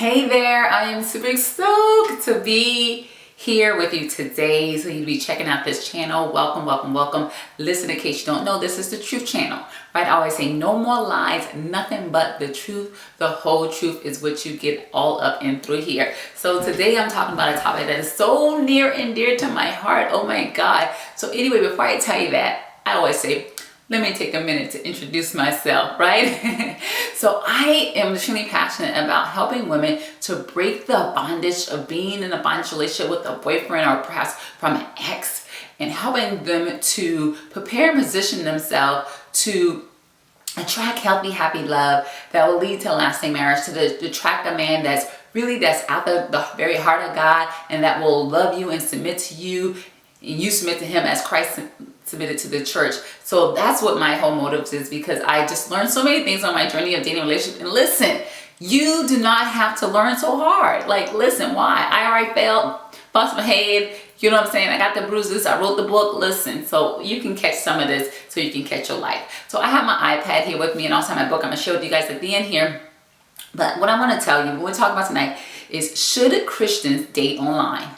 Hey there, I am super stoked to be here with you today. So you'll be checking out this channel. Welcome, welcome, welcome. Listen, in case you don't know, this is the Truth Channel, right? I always say no more lies, nothing but the truth. The whole truth is what you get all up and through here. So today I'm talking about a topic that is so near and dear to my heart. Oh my God. So anyway, before I tell you that, I always say, let me take a minute to introduce myself, right? So I am extremely passionate about helping women to break the bondage of being in a bondage relationship with a boyfriend or perhaps from an ex, and helping them to prepare and position themselves to attract healthy, happy love that will lead to a lasting marriage, to attract a man that's out the very heart of God, and that will love you and submit to you, and you submit to him as Christ submitted to the church. So that's what my whole motive is, because I just learned so many things on my journey of dating, relationship. And listen, you do not have to learn so hard. Like, listen, why? I already failed, bust my head, you know what I'm saying? I got the bruises, I wrote the book, listen. So you can catch some of this so you can catch your life. So I have my iPad here with me, and also my book. I'm gonna show it to you guys at the end here. But what I wanna tell you, what we're talking about tonight is, should Christians date online?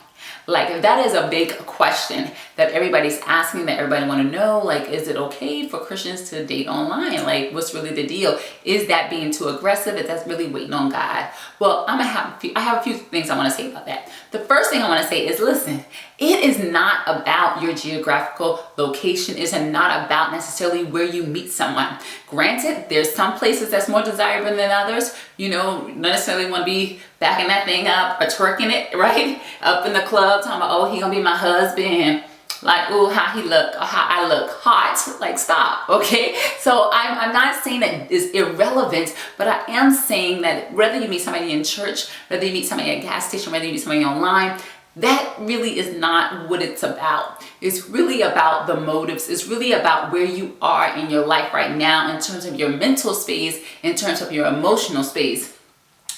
Like, that is a big question that everybody's asking, that everybody want to know. Like, is it okay for Christians to date online? Like, what's really the deal? Is that being too aggressive? Is that really waiting on God? Well, I have a few things I want to say about that. The first thing I want to say is, listen, it is not about your geographical location. It's not about necessarily where you meet someone. Granted, there's some places that's more desirable than others. You know, not necessarily want to be backing that thing up or twerking it, right? Up in the club, talking about, oh, he gonna be my husband. Like, oh, how he look, or how I look hot. Like, stop, okay? So I'm not saying that it's irrelevant, but I am saying that whether you meet somebody in church, whether you meet somebody at a gas station, whether you meet somebody online, that really is not what it's about. It's really about the motives. It's really about where you are in your life right now, in terms of your mental space, in terms of your emotional space.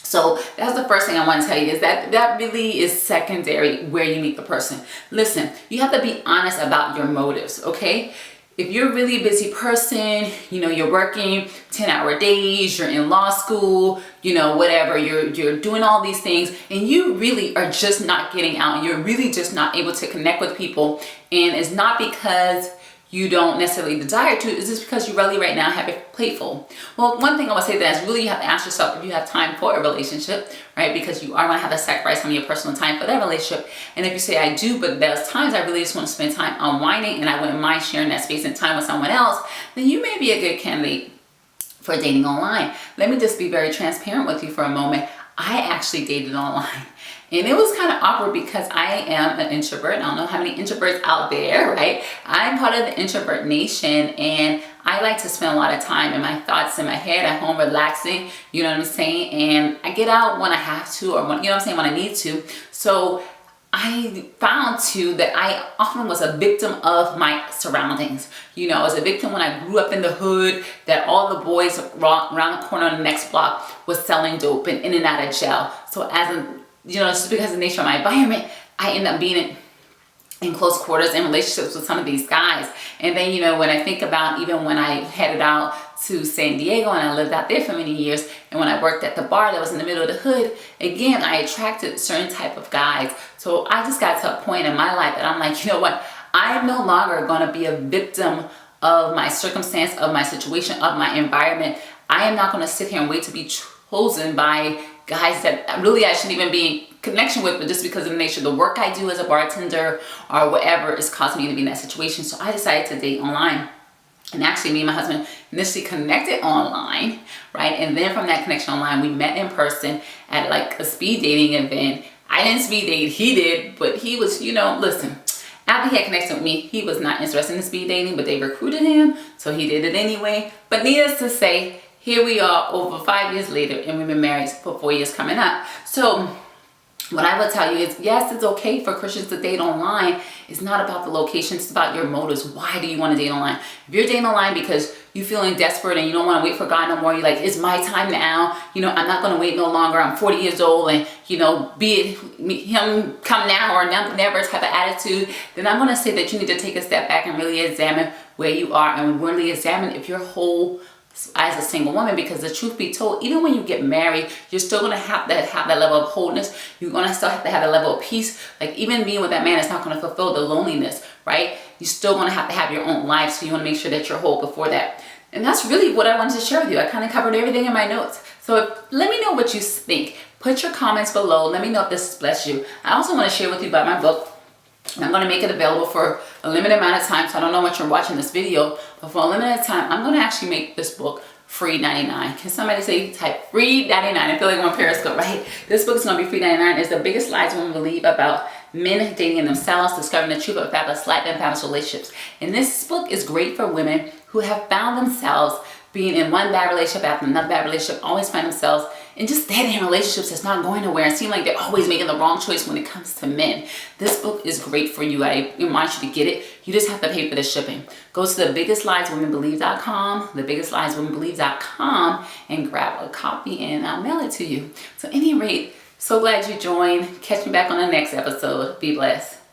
So that's the first thing I want to tell you, is that really is secondary where you meet the person. Listen, you have to be honest about your motives, okay? If you're a really busy person, you know, you're working 10-hour days, you're in law school, you know, whatever, you're doing all these things, and you really are just not getting out, and you're really just not able to connect with people, and it's not because you don't necessarily desire to, is just because you really right now have it playful. Well, one thing I would say that is, really you have to ask yourself if you have time for a relationship, right? Because you are going to have to sacrifice some of your personal time for that relationship. And if you say, I do, but there's times I really just want to spend time unwinding, and I wouldn't mind sharing that space and time with someone else, then you may be a good candidate for dating online. Let me just be very transparent with you for a moment. I actually dated online. And it was kind of awkward because I am an introvert. I don't know how many introverts out there, right? I'm part of the introvert nation, and I like to spend a lot of time in my thoughts, in my head, at home, relaxing, you know what I'm saying? And I get out when I have to, or when, you know what I'm saying, when I need to. So I found too that I often was a victim of my surroundings. You know, I was a victim when I grew up in the hood, that all the boys around the corner on the next block was selling dope and in and out of jail. So as a, you know, just because of the nature of my environment, I ended up being in close quarters in relationships with some of these guys. And then, you know, when I think about even when I headed out to San Diego, and I lived out there for many years, and when I worked at the bar that was in the middle of the hood, again, I attracted certain type of guys. So I just got to a point in my life that I'm like, you know what, I'm no longer going to be a victim of my circumstance, of my situation, of my environment. I am not going to sit here and wait to be chosen by guys that really I shouldn't even be in connection with, but just because of the nature of the work I do as a bartender or whatever is causing me to be in that situation. So I decided to date online. And actually, me and my husband initially connected online, right? And then from that connection online, we met in person at like a speed dating event. I didn't speed date, he did, but he was, you know, listen, after he had connected with me, he was not interested in speed dating, but they recruited him, so he did it anyway. But needless to say, here we are over 5 years later, and we've been married for 4 years coming up. So what I will tell you is, yes, it's okay for Christians to date online. It's not about the location, it's about your motives. Why do you want to date online? If you're dating online because you're feeling desperate and you don't want to wait for God no more, you're like, it's my time now, you know, I'm not going to wait no longer, I'm 40 years old, and, you know, be it him come now or never type of attitude, then I'm going to say that you need to take a step back and really examine where you are, and really examine if your whole as a single woman, because the truth be told, even when you get married, you're still going to have that level of wholeness. You're going to still have to have a level of peace. Like even being with that man is not going to fulfill the loneliness, right? You're still going to have your own life. So you want to make sure that you're whole before that. And that's really what I wanted to share with you. I kind of covered everything in my notes. So let me know what you think. Put your comments below. Let me know if this blessed you. I also want to share with you about my book. I'm going to make it available for a limited amount of time. So I don't know what you're watching this video, but for a limited time, I'm going to actually make this book free 99. Can somebody say type free 99? I feel like I'm on Periscope, right? This book is going to be free 99. It's the biggest lies women believe about men dating themselves, discovering the truth of fabulous life and fabulous relationships. And this book is great for women who have found themselves being in one bad relationship after another bad relationship, always find themselves in just dead-end relationships that's not going nowhere and seem like they're always making the wrong choice when it comes to men. This book is great for you. I want you to get it. You just have to pay for the shipping. Go to thebiggestlieswomenbelieve.com, thebiggestlieswomenbelieve.com, and grab a copy and I'll mail it to you. So at any rate, so glad you joined. Catch me back on the next episode. Be blessed.